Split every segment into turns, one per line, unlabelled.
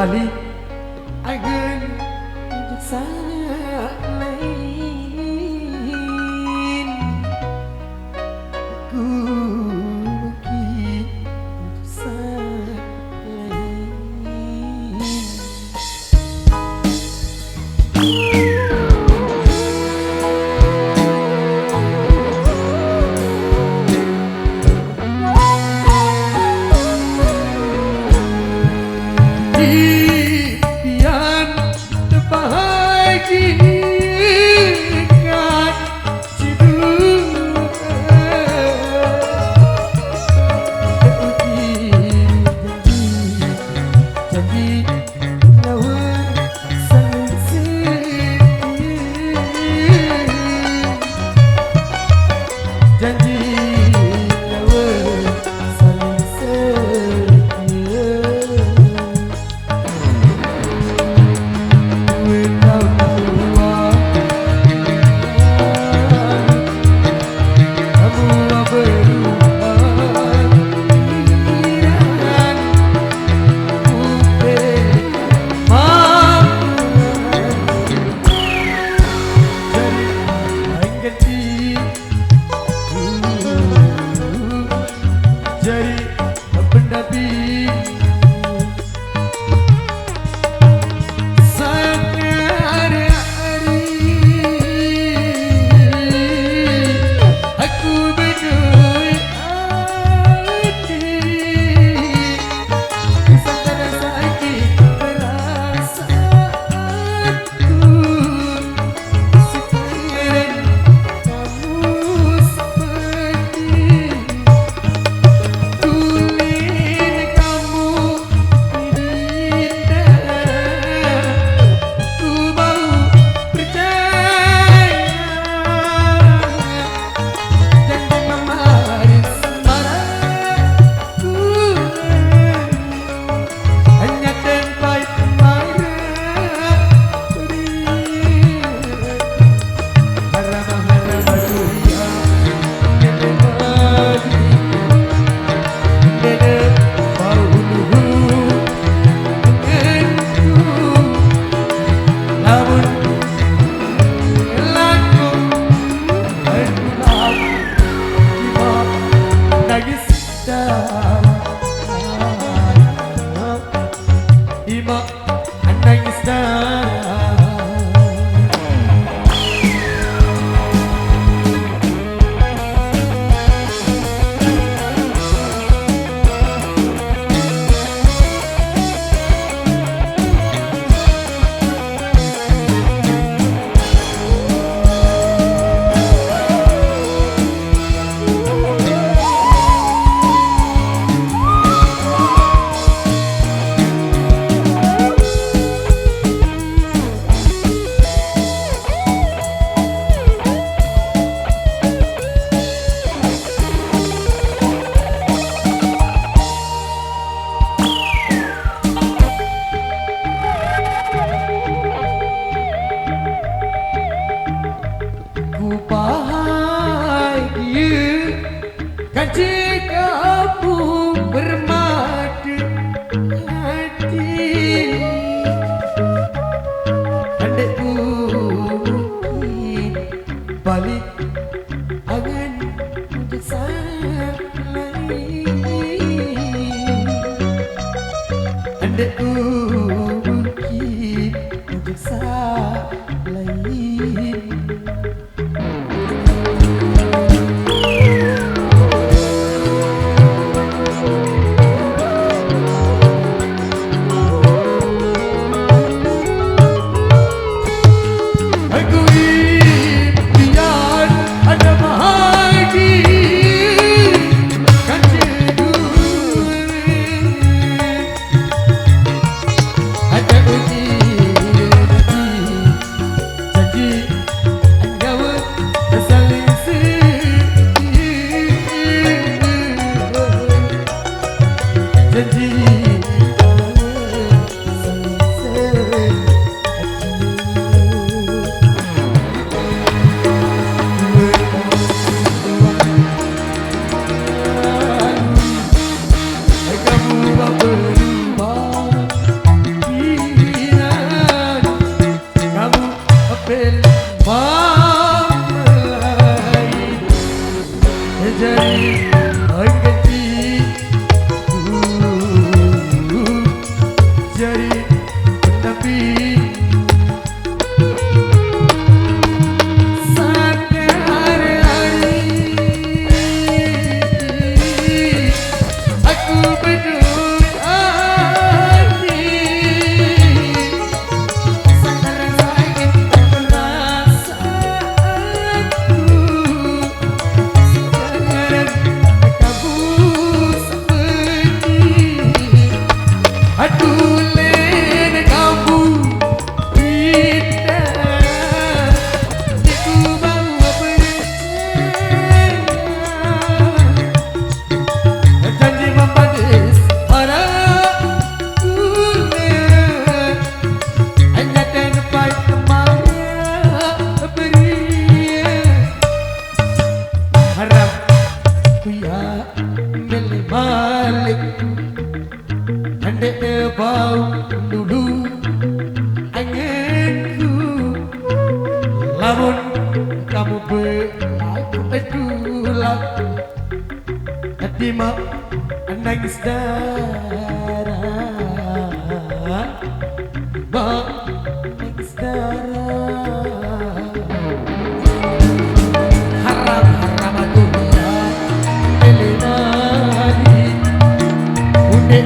balik agen sak lain ku mungkin sak lain. Impian terbahagiakan si dunia janji lawan saling setia, janji lawan saling setia. Jadi pendamping sehari-hari aku berdoa hati kesadaran sakit perasaanku sekarang kamu seperti Ima nangis darah. Kan jika aku bermadu hati, andai ku mungkin balik angan untuk sak lain, andai ku mungkin untuk sak lain. jadi mengganti jadi pendamping sampai hari-hari aku peduli hati sekarang sakit perasaanku sekarang kamu seperti aduh lena kamu tidak aku mau percaya janji mempadis padaku hanya tempat kemana beri harap ku ya milih balik andai bau dulu anganku lamun kamu berlaku adulah hati mak nangis darah mak nangis darah haram aku ya melenari unde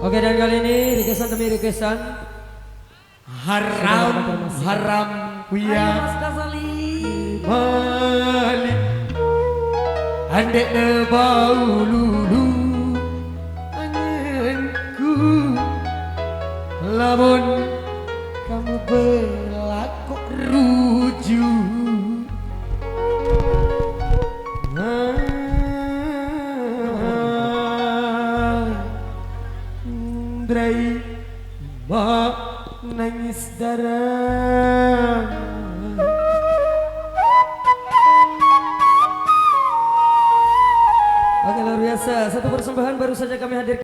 Oke, dan kali ini requestan demi requestan
haram kuya
Mas Kasali
balik andek bau lulu anganku lamun kamu berlaku rujuk Drai mak nangis darah.
Oke, luar biasa. Satu persembahan baru saja kami hadirkan.